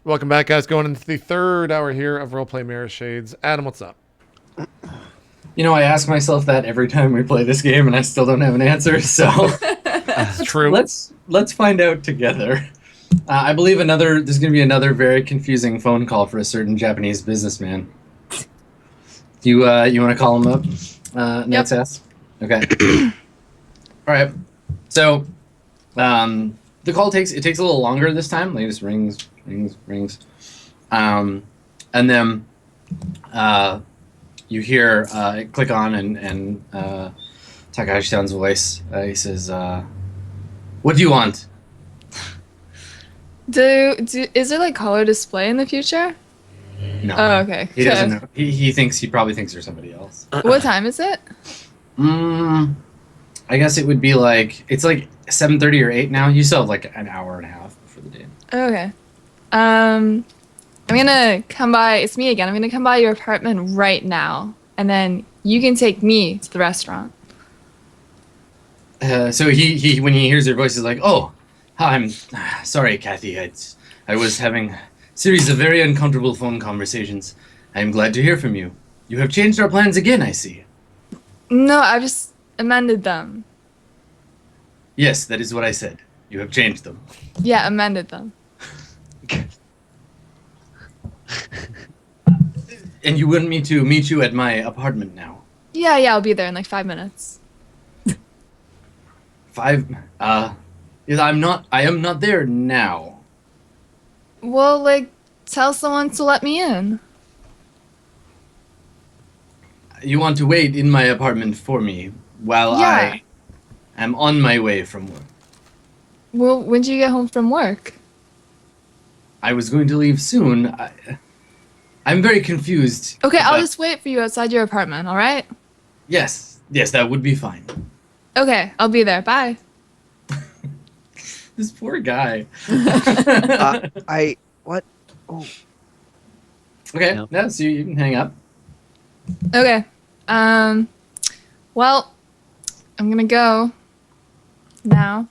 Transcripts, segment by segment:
Welcome back, guys. Going into the third hour here of Roleplay Mirrorshades. Adam, what's up? You know, I ask myself that every time we play this game, and I still don't have an answer. So That's true. Let's find out together. I believe there's going to be another very confusing phone call for a certain Japanese businessman. You want to call him up? Net's ass? Okay. All right. So the call takes a little longer this time. Like, it just rings. And then you hear it click on, and Takahashi-san's voice. He says, "What do you want?" Is there like color display in the future? No. Oh, okay. He doesn't know. He probably thinks there's somebody else. What time is it? I guess it would be it's like 7:30 or 8 now. You still have like an hour and a half before the day. Okay. I'm gonna come by. It's me again. I'm gonna come by your apartment right now, and then you can take me to the restaurant. So he when he hears your voice, he's like, "Oh, hi, I'm sorry, Kathy. I was having a series of very uncomfortable phone conversations. I am glad to hear from you. You have changed our plans again, I see." No, I just amended them. Yes, that is what I said. You have changed them. Yeah, amended them. And you want me to meet you at my apartment now? Yeah, I'll be there in like 5 minutes. 5? Yeah, I am not there now. Well, like, tell someone to let me in. You want to wait in my apartment for me while I am on my way from work? Well, when did you get home from work? I was going to leave soon. I'm very confused. Okay, I'll just wait for you outside your apartment, alright? Yes, that would be fine. Okay, I'll be there. Bye. This poor guy. What? Oh. Okay, No. yeah, so you can hang up. Okay. Well, I'm gonna go now.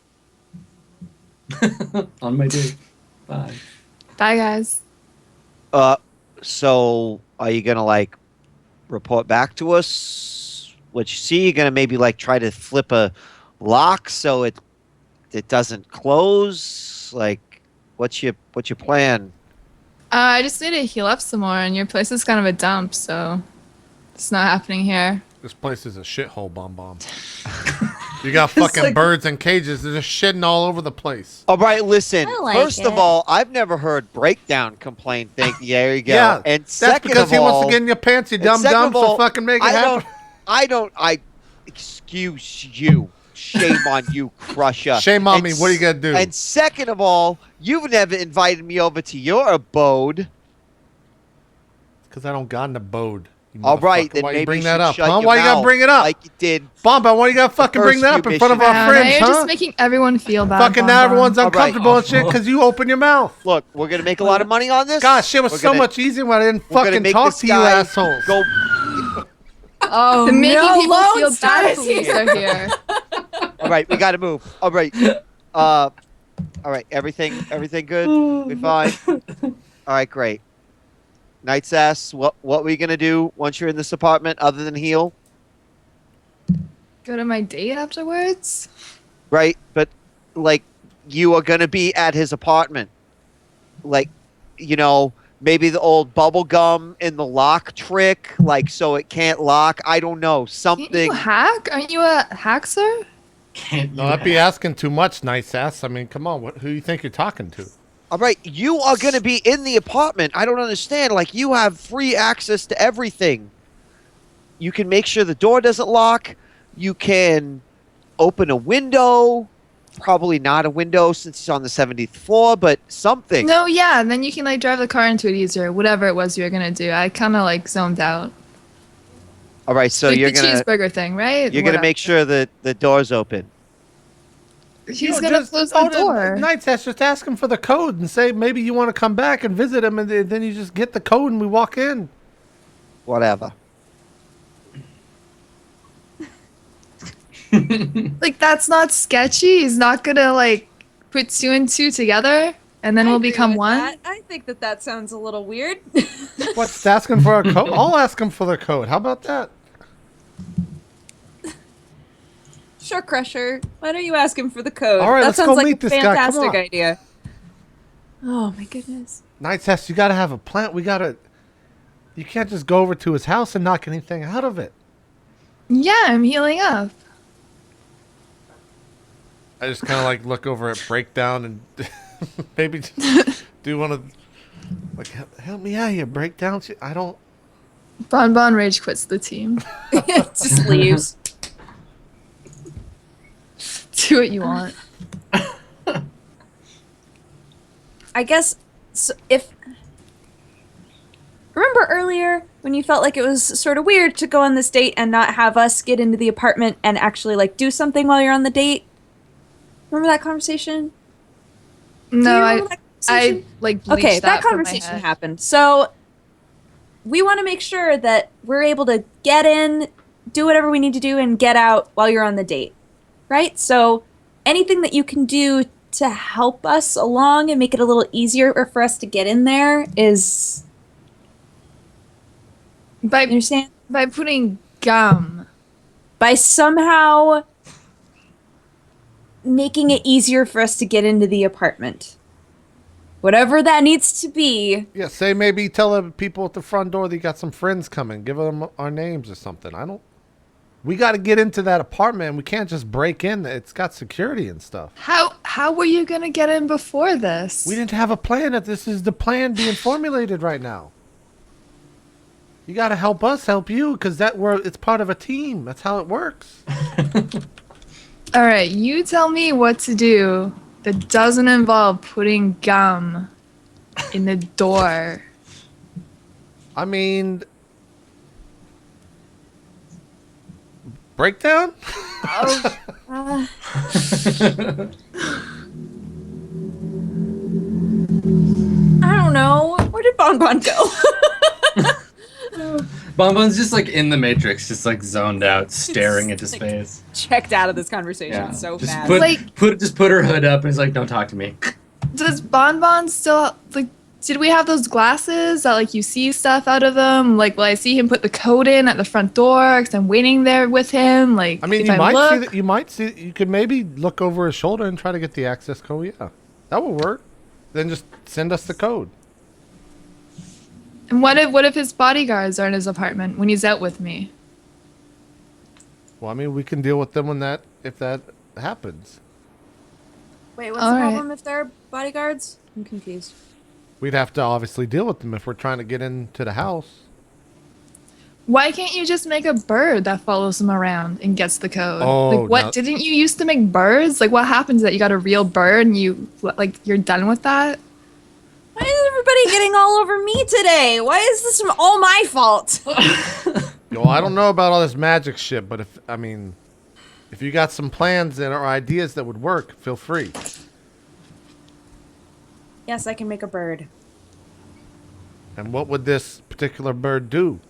On my day. Bye. Bye, guys. So are you gonna like report back to us what you see? You're gonna maybe like try to flip a lock so it doesn't close? Like, what's your plan? I just need to heal up some more, and your place is kind of a dump, so it's not happening here. This place is a shithole, bomb. You got fucking birds in cages. They're just shitting all over the place. All right, listen. I like First of it. all, I've never heard breakdown complaint. There you go. Yeah, And that's second because of he all, wants to get in your pants, you dumb. So fucking make it happen. Excuse you. Shame on you, Crusher. Shame on me. What are you gonna do? And second of all, you've never invited me over to your abode. Because I don't got an abode. All right, then why maybe you bring you that should up, shut huh? your Why you gotta mouth bring it up? like you did. Bomba, why you gotta fucking bring that up in front of our friends, You're huh? just making everyone feel bad. Fucking now everyone's All right. uncomfortable and shit because you open your mouth. Look, we're gonna make a lot of money on this. Gosh, shit was We're so gonna- much easier when I didn't we're gonna fucking make talk this to you guy assholes. Go. Oh, Making no, people Lone feel Star bad is police here. are here. All right, we gotta move. All right. All right. Everything good? We fine? All right, great. Knight's ass. What were you gonna do once you're in this apartment other than heal? Go to my date afterwards? Right, but like you are gonna be at his apartment. Like, maybe the old bubble gum in the lock trick, like so it can't lock. I don't know. Can't you Something. hack? Aren't you a hacker? Can't you No, that'd be asking too much, nice ass. I mean, come on. Who do you think you're talking to? All right, you are gonna be in the apartment. I don't understand. Like, you have free access to everything. You can make sure the door doesn't lock. You can open a window. Probably not a window since he's on the 70th floor, but something. No, yeah, and then you can like drive the car into it easier. Whatever it was you were gonna do, I kind of like zoned out. All right, so like you're the gonna cheeseburger thing, right? you're gonna make sure that the door's open. He's gonna close the door. Nights ass, just ask him for the code and say maybe you want to come back and visit him, and then you just get the code and we walk in. Whatever. Like, that's not sketchy. He's not gonna like put two and two together and then we'll become one. I think that sounds a little weird. What's asking for a code? I'll ask them for their code. How about that? Sure, Crusher. Why don't you ask him for the code? All right, that let's sounds go like meet a this guy. Come fantastic on. idea. Oh my goodness. Night Test, you gotta have a plan. You can't just go over to his house and knock anything out of it. Yeah, I'm healing up. I just kind of like look over at Breakdown and maybe just do one of like help me out here, Breakdown. I don't. Bon Rage quits the team. Just leaves. Do what you want. I guess so remember earlier when you felt like it was sort of weird to go on this date and not have us get into the apartment and actually like do something while you're on the date? Remember that conversation? No, I conversation? like bleached Okay, that from my conversation head. happened. So we want to make sure that we're able to get in, do whatever we need to do, and get out while you're on the date, right? So anything that you can do to help us along and make it a little easier for us to get in there is... You understand? By putting gum. By somehow making it easier for us to get into the apartment. Whatever that needs to be. Yeah, say maybe tell the people at the front door that you got some friends coming. Give them our names or something. We got to get into that apartment. We can't just break in. It's got security and stuff. How were you gonna get in before this? We didn't have a plan. This is the plan being formulated right now. You got to help us help you because it's part of a team. That's how it works. All right, you tell me what to do that doesn't involve putting gum in the door. I mean, Breakdown? I don't know. Where did Bon go? Bonbon's just like in the Matrix, just like zoned out, staring into space. Checked out of this conversation Yeah. so just fast. put her hood up and he's like, don't talk to me. Does Bon still like? Did we have those glasses that like you see stuff out of them? Like, will I see him put the code in at the front door because I'm waiting there with him? Like, I mean, if you I might look, see that. You might see. You could maybe look over his shoulder and try to get the access code. Yeah, that will work. Then just send us the code. And what if his bodyguards are in his apartment when he's out with me? Well, I mean, we can deal with them if that happens. Wait, what's All the right. problem if they're bodyguards? I'm confused. We'd have to obviously deal with them if we're trying to get into the house. Why can't you just make a bird that follows him around and gets the code? Oh, like what? no. Didn't you used to make birds? Like what happens that you got a real bird and you're done with that? Why is everybody getting all over me today? Why is this all my fault? Well, I don't know about all this magic shit, but if you got some plans and or ideas that would work, feel free. Yes, I can make a bird. And what would this particular bird do?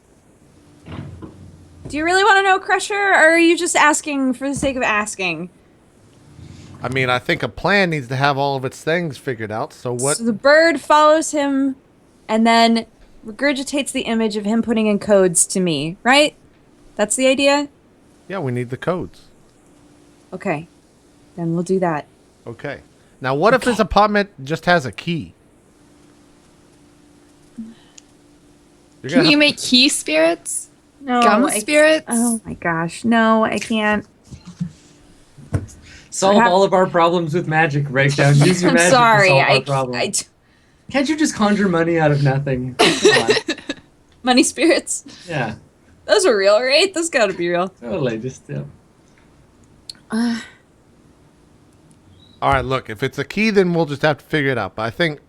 Do you really want to know, Crusher, or are you just asking for the sake of asking? I mean, I think a plan needs to have all of its things figured out. So what? So the bird follows him and then regurgitates the image of him putting in codes to me, right? That's the idea? Yeah, we need the codes. Okay. Then we'll do that. Okay. Now, what if his apartment just has a key? You're Can gonna you make key spirits? No, Gum I- spirits? Oh my gosh. No, I can't. Solve Perhaps- all of our problems with magic, Breakdown. Use your I'm magic sorry. to solve our problems. Can't you just conjure money out of nothing? Come on. Money spirits. Yeah, Those are real, right? Those gotta be real. totally. Just yeah. All right, look, if it's a key, then we'll just have to figure it out. But I think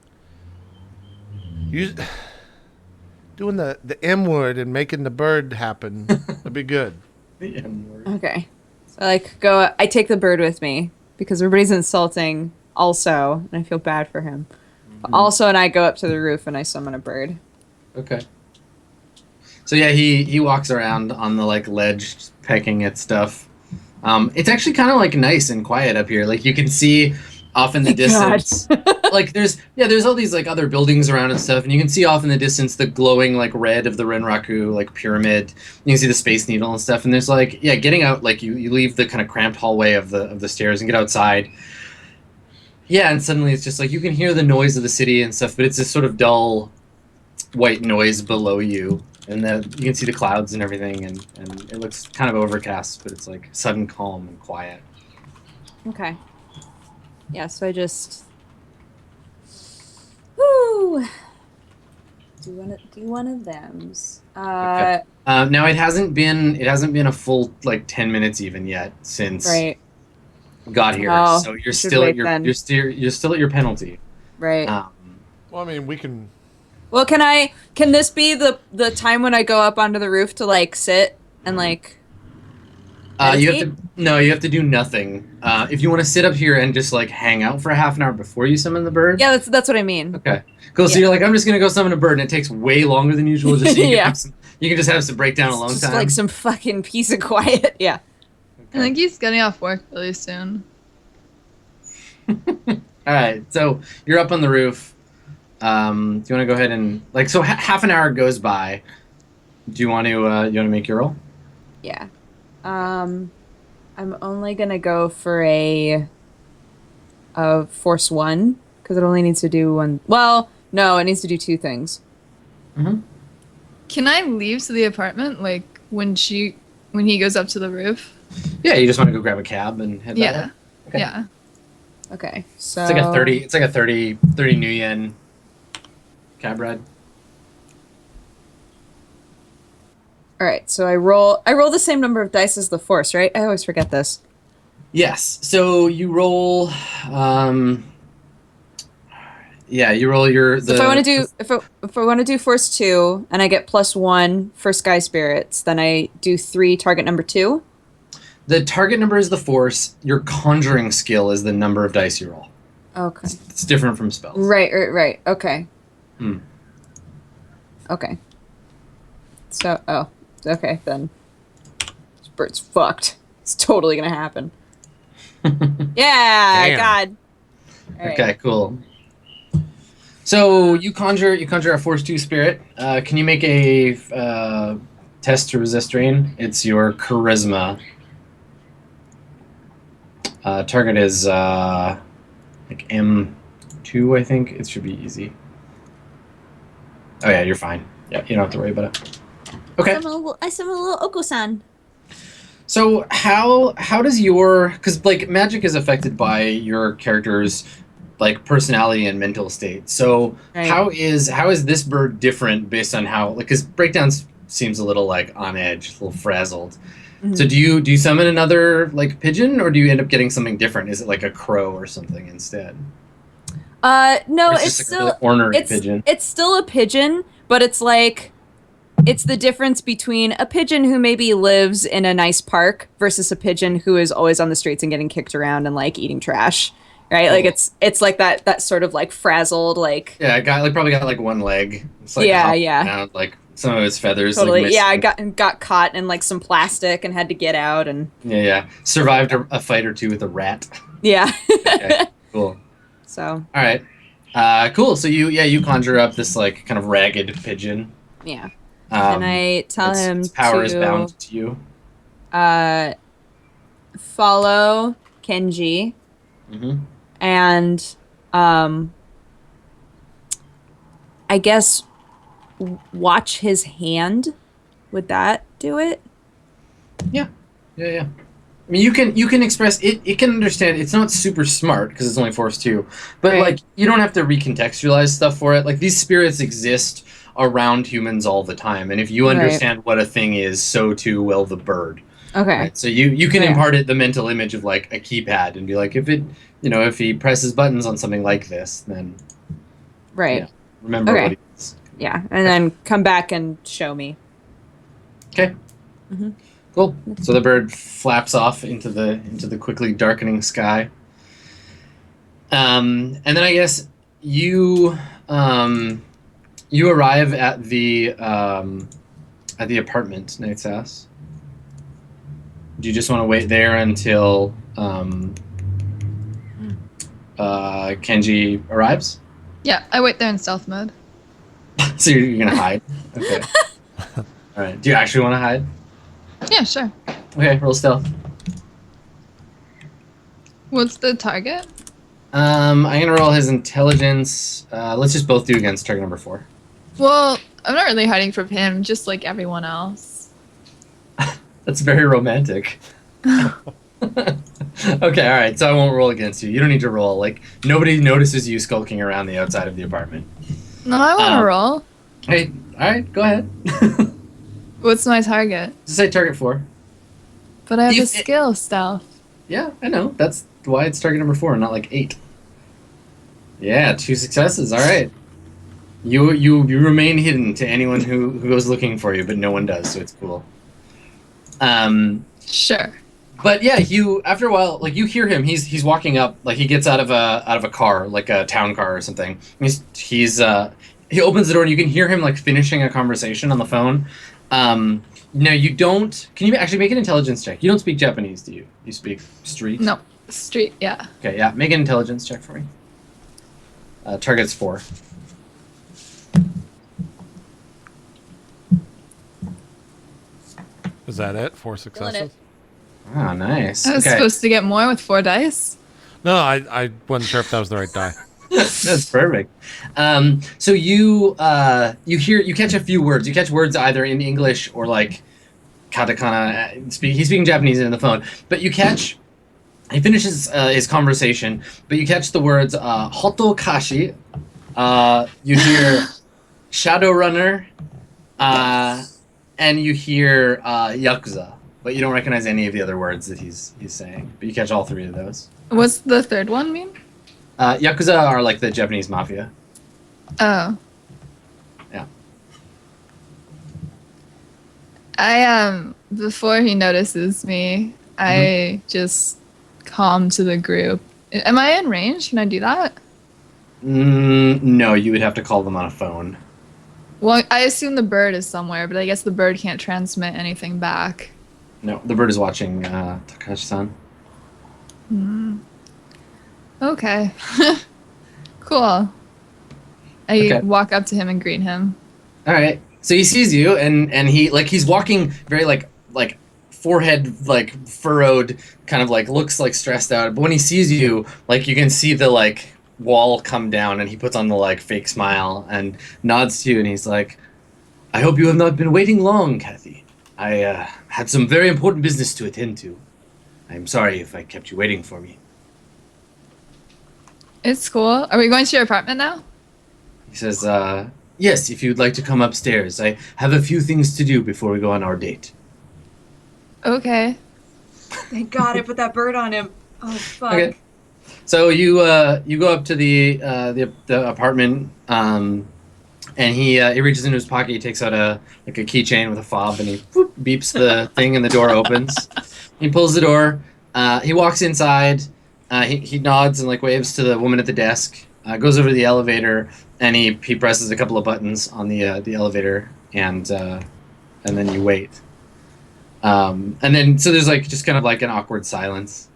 doing the M word and making the bird happen would be good. The M word. Okay. So I take the bird with me because everybody's insulting also, and I feel bad for him. But also, and I go up to the roof and I summon a bird. Okay. So yeah, he walks around on the like ledge, pecking at stuff. It's actually kind of like nice and quiet up here. Like you can see off in the distance, like there's all these like other buildings around and stuff, and you can see off in the distance the glowing like red of the Renraku like pyramid. You can see the Space Needle and stuff, and there's like getting out, like you leave the kind of cramped hallway of the stairs and get outside. Yeah, and suddenly it's just like you can hear the noise of the city and stuff, but it's this sort of dull white noise below you, and then you can see the clouds and everything, and it looks kind of overcast, but it's like sudden calm and quiet. Okay. Yeah, so I just... Woo! Do one of thems. Okay. Now it hasn't been a full like 10 minutes even yet since Right. got here, Oh, so you're should still at wait your then. you're still at your penalty. Right. Well, I mean, we can. Well, can this be the time when I go up onto the roof to like sit and like You meditate? have to do nothing. If you want to sit up here and just like hang out for a half an hour before you summon the bird. Yeah, that's what I mean. Okay. Cool. So Yeah. you're like, I'm just gonna go summon a bird, and it takes way longer than usual. Just so you can Yeah. you can just have some breakdown alone Just time. like some fucking peace and quiet. Yeah. I think he's getting off work really soon. All right. So you're up on the roof. Do you want to go ahead and like so half an hour goes by. Do you want to make your roll? Yeah. I'm only gonna go for a force 1 because it only needs to do one. Well, no, it needs to do 2 things. Mm-hmm. Can I leave to the apartment like when he goes up to the roof? Yeah, you just want to go grab a cab and head that Yeah. way? Okay. Yeah. Okay, so It's like a 30. It's like a 30 new yen cab ride. All right, so I roll the same number of dice as the force, right? I always forget this. Yes. So you roll. Yeah, you roll your. So if I want to do force 2 and I get +1 for sky spirits, then I do 3 target number 2. The target number is the force. Your conjuring skill is the number of dice you roll. Okay. It's different from spells. Right. Okay. Hmm. Okay. So, okay, then. This bird's fucked. It's totally gonna happen. Yeah, Damn. God. All right. Okay, cool. So you conjure a force 2 spirit. Can you make a test to resist rain? It's your charisma. Target is like M2, I think. It should be easy. Oh yeah, you're fine. Yeah, you don't have to worry about it. Okay. I summon a little Oko-san. So how does your, because like magic is affected by your character's like personality and mental state. So Right. how is this bird different based on how, like, because breakdowns seems a little like on edge, a little frazzled. Mhm. So do you summon another like pigeon, or do you end up getting something different? Is it like a crow or something instead? No, Or it's just like a still really ornery pigeon. It's still a pigeon, but it's like it's the difference between a pigeon who maybe lives in a nice park versus a pigeon who is always on the streets and getting kicked around and like eating trash. Right? Like Cool. it's like that sort of like frazzled like Yeah, probably got like one leg. It's like Yeah, hopping yeah. around, like some of its feathers. totally Like, yeah, I missing. got caught in like some plastic and had to get out and Yeah. Survived a fight or two with a rat. yeah. Okay, cool. So, All right. Cool. So you conjure up this like kind of ragged pigeon. yeah. And I tell him its power is to bound to you. follow Kenji Mm-hmm. and I guess watch his hand. Would that do it? Yeah. I mean, you can express it. It can understand. It's not super smart because it's only force 2, but Right. like you don't have to recontextualize stuff for it. Like these spirits exist around humans all the time, and if you Right. understand what a thing is, so too will the bird. Okay. Right? So you can Yeah. impart it the mental image of like a keypad and be like, if he presses buttons on something like this, then Right. Yeah. remember Okay. what he is. Yeah. And then come back and show me. Okay. Mhm. Cool. So the bird flaps off into the quickly darkening sky. And then I guess you arrive at the apartment, Knight's Ass. Do you just want to wait there until Kenji arrives. Yeah, I wait there in stealth mode. So you're gonna hide. Okay. All right. Do you actually want to hide? Yeah, sure. Okay. Roll stealth. What's the target? I'm gonna roll his intelligence. Let's just both do against target number 4. Well, I'm not really hiding from him, just like everyone else. That's very romantic. Okay, all right. So I won't roll against you. You don't need to roll. Like nobody notices you skulking around the outside of the apartment. No, I want to roll. Hey, all right. Go ahead. What's my target? Just say target 4. But I have You- a skill stealth. Yeah, I know. That's why it's target number 4, not like 8. Yeah, 2 successes. All right. You remain hidden to anyone who goes looking for you, but no one does, so it's cool. Sure. But yeah, you after a while, like you hear him. He's walking up, like he gets out of a car, like a town car or something. He opens the door and you can hear him like finishing a conversation on the phone. No, you don't. Can you actually make an intelligence check? You don't speak Japanese, do you? You speak street. No, street. Yeah. Okay, yeah. Make an intelligence check for me. Target's 4. Is that it? 4 successes? Ah, nice. I was Okay. supposed to get more with 4 dice. No, I wasn't sure if that was the right die. That's perfect. So you catch a few words. You catch words either in English or like katakana. He's speaking Japanese in the phone, but you catch. He finishes his conversation, but you catch the words hotokashi. You hear Shadowrunner, and you hear yakuza, but you don't recognize any of the other words that he's saying. But you catch all 3 of those. What's the third one mean? Yakuza are like the Japanese mafia. Oh. Yeah. Before he notices me, I just calm to the group. Am I in range? Can I do that? No, you would have to call them on a phone. Well, I assume the bird is somewhere, but I guess the bird can't transmit anything back. No, the bird is watching Takashi-san. Okay. Cool. I Okay. walk up to him and greet him. All right. So he sees you, and he's walking very like forehead like furrowed, kind of like looks like stressed out. But when he sees you, like you can see the like wall come down, and he puts on the like fake smile and nods to you, and he's like, "I hope you have not been waiting long, Kathy. I had some very important business to attend to. I'm sorry if I kept you waiting for me." It's cool. Are we going to your apartment now? He says, "Yes, if you'd like to come upstairs. I have a few things to do before we go on our date." Okay. Thank God I put that bird on him. Oh fuck. Okay. So you go up to the apartment, and he reaches into his pocket. He takes out a keychain with a fob, and he whoop, beeps the thing, and the door opens. He pulls the door. He walks inside. He nods and like waves to the woman at the desk. Goes over to the elevator, and he presses a couple of buttons on the elevator, and then you wait. And then so there's like just kind of like an awkward silence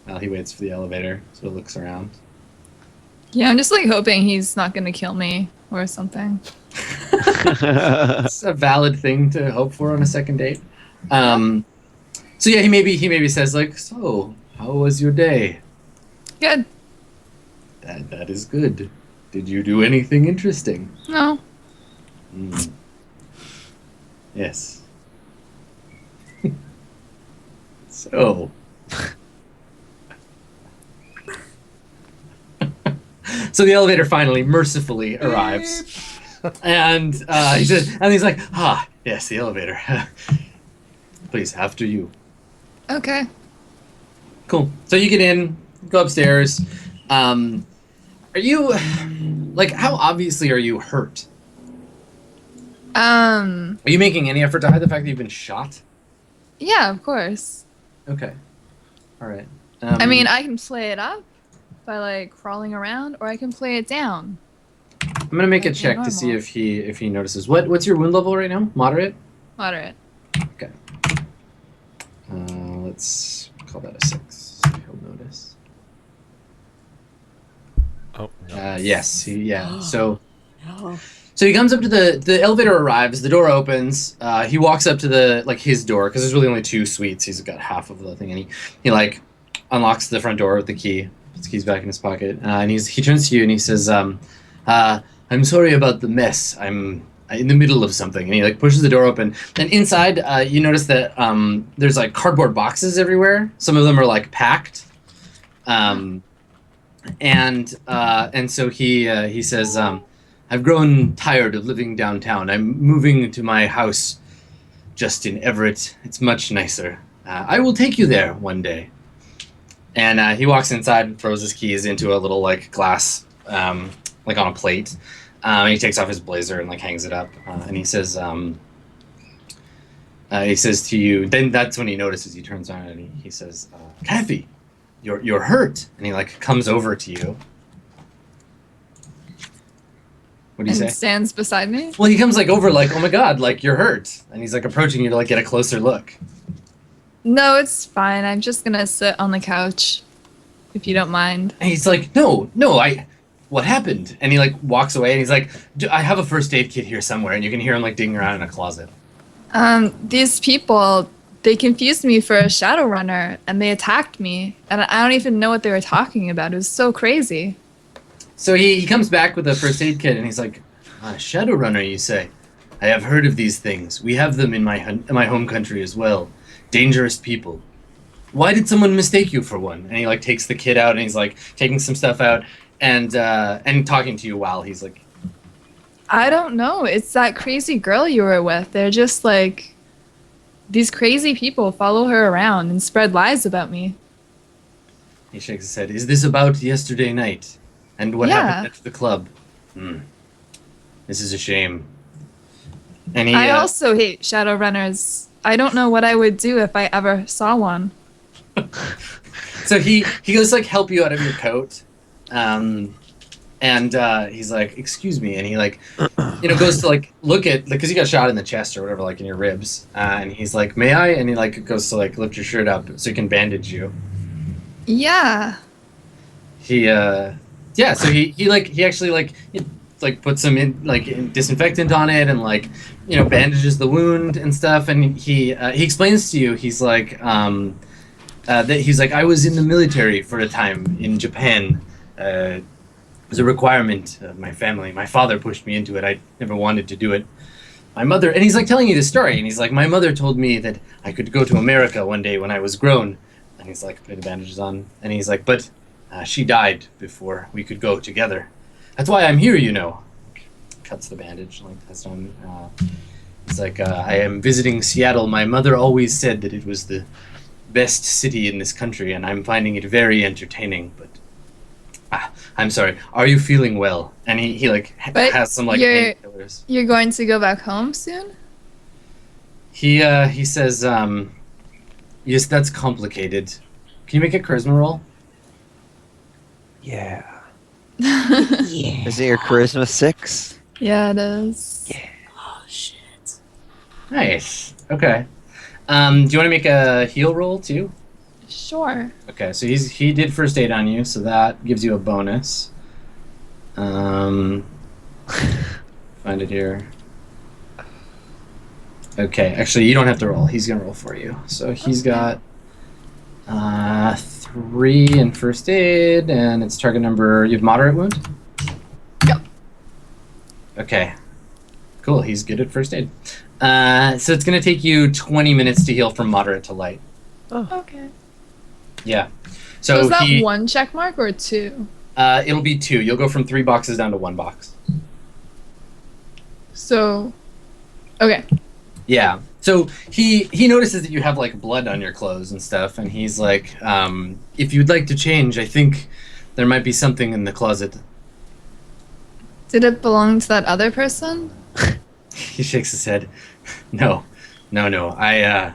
while he waits for the elevator. So he looks around. Yeah, I'm just like hoping he's not gonna kill me or something. It's a valid thing to hope for on a second date. So yeah, he maybe says like, "So, how was your day?" Good. That is good. Did you do anything interesting? No. Yes. So. So the elevator finally, mercifully arrives, and he says, and he's like, "Ah, yes, the elevator. Please, after you." Okay. Cool. So you get in, go upstairs. Are you, like, how obviously are you hurt? Are you making any effort to hide the fact that you've been shot? Yeah, of course. Okay. All right. I mean, I can play it up by like crawling around, or I can play it down. I'm gonna make a like check to see normal. if he notices. What's your wound level right now? Moderate. Moderate. Okay. Let's call that a 6. So he'll notice. Oh, no. Yes. So he comes up to the elevator arrives. The door opens. He walks up to his door because there's really only 2 suites. He's got half of the thing, and he unlocks the front door with the key. Puts the keys back in his pocket, and he turns to you and he says, "I'm sorry about the mess. I'm in the middle of something." And he pushes the door open, and inside you notice that there's cardboard boxes everywhere. Some of them are packed, and so he says, "I've grown tired of living downtown. I'm moving to my house just in Everett. It's much nicer. I will take you there one day." And he walks inside and throws his keys into a little glass, on a plate. He takes off his blazer and hangs it up. And he says to you. Then that's when he notices. He turns on and he says, "Kathy, you're hurt." And he comes over to you. What do you say? Stands beside me. Well, he comes over "Oh my God, you're hurt," and he's approaching you to get a closer look. No, it's fine. I'm just gonna sit on the couch, if you don't mind. And he's no, what happened? And he walks away and he's "I have a first aid kit here somewhere," and you can hear him digging around in a closet. These people, they confused me for a Shadowrunner, and they attacked me, and I don't even know what they were talking about. It was so crazy. So he comes back with a first aid kit and he's "Shadowrunner, you say? I have heard of these things. We have them in my home country as well. Dangerous people. Why did someone mistake you for one?" And he takes the kit out and he's taking some stuff out and talking to you while he's I don't know. It's that crazy girl you were with. They're just these crazy people follow her around and spread lies about me. He shakes his head. "Is this about yesterday night? And what happened at the club? This is a shame." And I also hate Shadowrunners. I don't know what I would do if I ever saw one. So he goes help you out of your coat, and he's "Excuse me," and he goes to look at because you got shot in the chest or whatever in your ribs, and he's "May I?" And he goes to lift your shirt up so he can bandage you. Yeah. So he actually puts some in disinfectant on it and bandages the wound and stuff, and he explains to you he's that he's "I was in the military for a time in Japan. It was a requirement of my family. My father pushed me into it. I never wanted to do it. My mother," and he's telling you the story, and he's "My mother told me that I could go to America one day when I was grown," and he's putting the bandages on, and he's "But she died before we could go together. That's why I'm here, you know." Cuts the bandage, that's on. It's "I am visiting Seattle. My mother always said that it was the best city in this country, and I'm finding it very entertaining. But I'm sorry. Are you feeling well?" And he has some painkillers. You're going to go back home soon? He says, "Yes, that's complicated. Can you make a charisma roll?" Yeah. Is it your charisma 6? Yeah, it is. Yeah. Oh shit. Nice. Okay. Do you want to make a heal roll too? Sure. Okay, so he did first aid on you, so that gives you a bonus. Find it here. Okay, actually you don't have to roll. He's gonna roll for you. So he's got 3 in first aid, and it's target number. You have moderate wound? Yep. Okay. Cool, he's good at first aid. So it's going to take you 20 minutes to heal from moderate to light. Oh. Okay. Yeah. So is that 1 check mark or 2? It'll be 2. You'll go from 3 boxes down to 1 box. So, okay. Yeah. So he notices that you have blood on your clothes and stuff, and he's if you'd like to change, I think there might be something in the closet. Did it belong to that other person? He shakes his head. No. I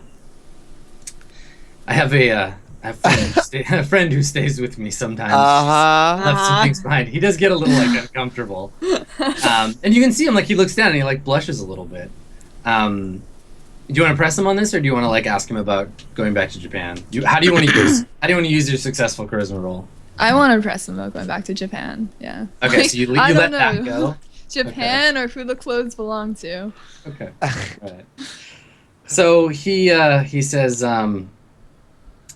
have a friend who stays with me sometimes. Left some things behind. He does get a little uncomfortable, and you can see him he looks down and he blushes a little bit. Do you want to press him on this, or do you want to ask him about going back to Japan? How do you want to use your successful charisma roll? I want to press them about going back to Japan. Yeah. Okay, so you I let don't that know. go. Japan or who the clothes belong to. Okay. Right. So he says,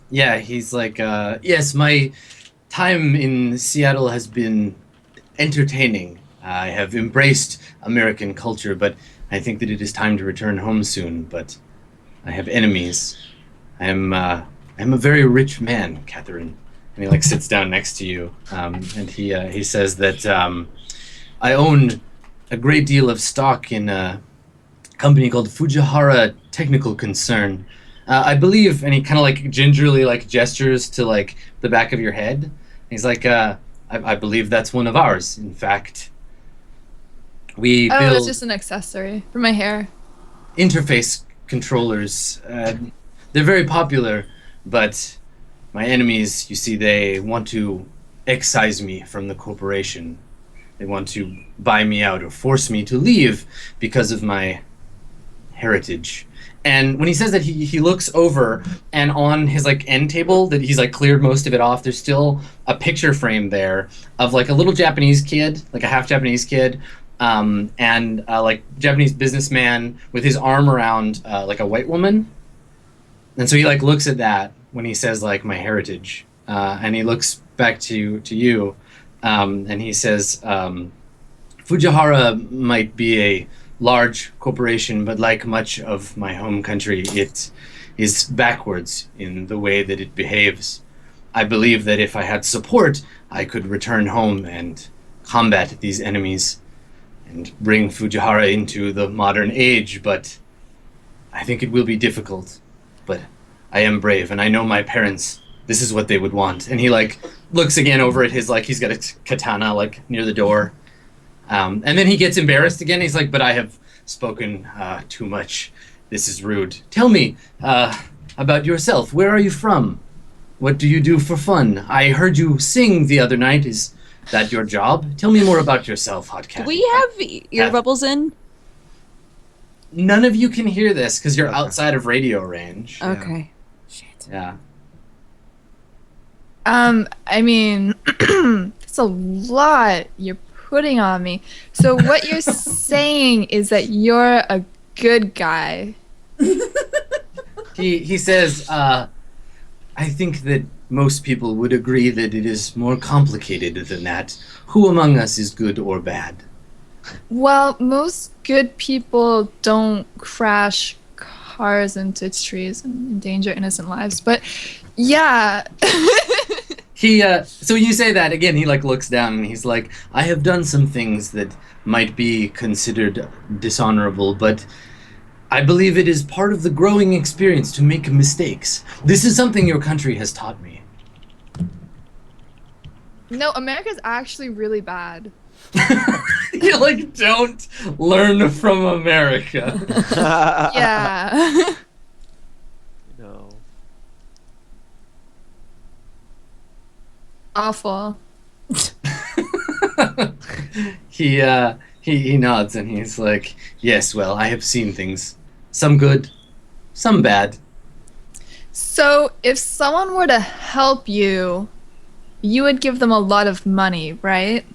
yeah, he's like, yes, my time in Seattle has been entertaining. I have embraced American culture, but I think that it is time to return home soon. But I have enemies. I'm a very rich man, Catherine. And he like sits down next to you, and he says that I own a great deal of stock in a company called Fujihara Technical Concern. I believe, and he kind of like gingerly like gestures to like the back of your head. He's like, I believe that's one of ours. In fact, we Oh, build it's just an accessory for my hair. interface controllers. They're very popular, but my enemies, you see, they want to excise me from the corporation. They want to buy me out or force me to leave because of my heritage. And when he says that, he looks over, and on his like end table that he's like cleared most of it off, there's still a picture frame there of like a little Japanese kid, like a half Japanese kid, and like Japanese businessman with his arm around like a white woman. And so he like looks at that when he says like my heritage, and he looks back to you, and he says, Fujihara might be a large corporation, but like much of my home country, it is backwards in the way that it behaves. I believe that if I had support, I could return home and combat these enemies and bring Fujihara into the modern age, but I think it will be difficult. But I am brave, and I know my parents, this is what they would want. And he like looks again over at his, like, he's got a katana like near the door. And then he gets embarrassed again. He's like, but I have spoken too much. This is rude. Tell me about yourself. Where are you from? What do you do for fun? I heard you sing the other night. Is that your job? Tell me more about yourself, Hot Cat. Do we have ear bubbles in? None of you can hear this because you're outside of radio range. Okay. Shit. Yeah. I mean, it's a lot you're putting on me. So what you're saying is that you're a good guy. He says, I think that most people would agree that it is more complicated than that. Who among us is good or bad? Well, most good people don't crash cars into trees and endanger innocent lives, but yeah. So you say that again, he like looks down and he's like, I have done some things that might be considered dishonorable, but I believe it is part of the growing experience to make mistakes. This is something your country has taught me. No, America's actually really bad. You like don't learn from America. Yeah. No. Awful. He nods and he's like, yes, well, I have seen things. Some good, some bad. So if someone were to help you, you would give them a lot of money, right?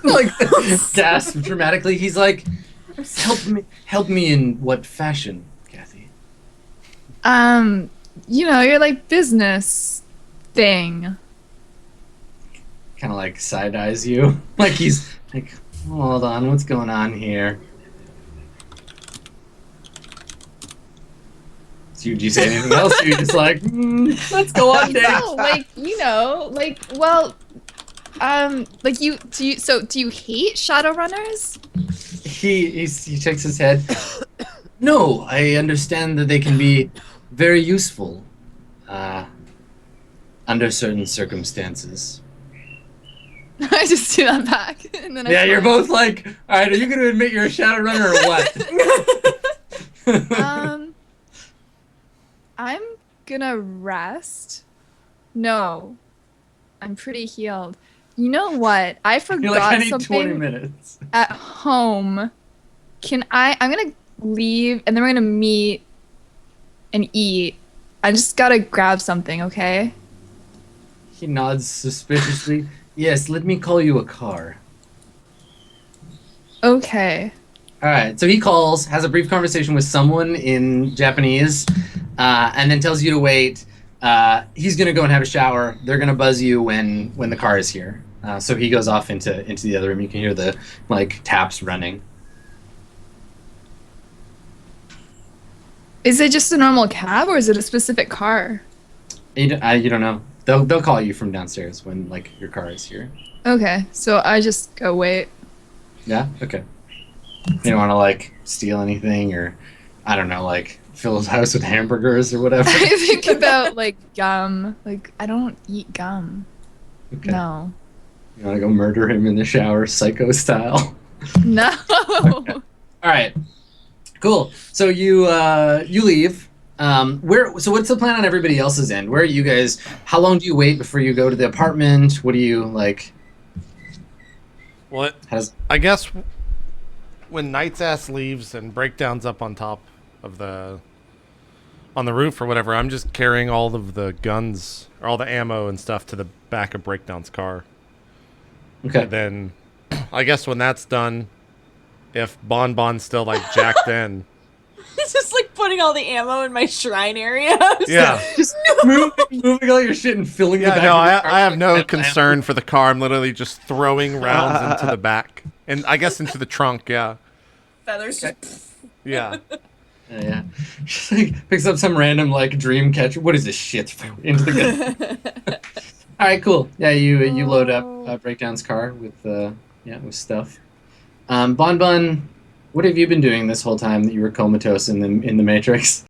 Like gasp dramatically. He's like, help me in what fashion, Kathy? You know, your like business thing. Kind of like side eyes you. Like he's like, hold on, what's going on here? Do you say anything else? Or you just like, let's go on dates. No, like, you know, like, well, like do you hate Shadowrunners? He shakes his head. No, I understand that they can be very useful under certain circumstances. I just do that back, and then Yeah, you're both like, all right, are you going to admit you're a Shadowrunner or what? I'm gonna rest. No, I'm pretty healed. You know what? I You're forgot like, I need 20 something minutes. at home. I'm gonna leave, and then we're gonna meet and eat. I just gotta grab something, okay? He nods suspiciously. Yes, let me call you a car. Okay. All right. So he calls, has a brief conversation with someone in Japanese, and then tells you to wait. He's gonna go and have a shower. They're gonna buzz you when the car is here. So he goes off into the other room. You can hear the like taps running. Is it just a normal cab or is it a specific car? You don't know. They'll call you from downstairs when like your car is here. Okay, so I just go wait. Yeah. Okay. You don't want to like steal anything, or I don't know, like fill his house with hamburgers or whatever. I think about like gum. Like I don't eat gum. Okay. No. You want to go murder him in the shower, psycho style? No. Okay. All right. Cool. So you leave. So what's the plan on everybody else's end? Where are you guys? How long do you wait before you go to the apartment? What do you like? What? I guess when Knight's ass leaves and Breakdown's up on top of on the roof or whatever, I'm just carrying all of the guns or all the ammo and stuff to the back of Breakdown's car. Okay. And then I guess when that's done, if Bonbon's still like jacked in. It's just like putting all the ammo in my shrine area. Yeah. Just moving all your shit and filling the Yeah, back no, of your car I have with no ammo. concern for the car. I'm literally just throwing rounds into the back. And I guess into the trunk, yeah. Feathers Okay. just... Yeah. Yeah. Just like picks up some random like dream catcher. What is this shit? Into the gun. All right, cool. Yeah, you load up Breakdown's car with with stuff. Bon, what have you been doing this whole time that you were comatose in the Matrix?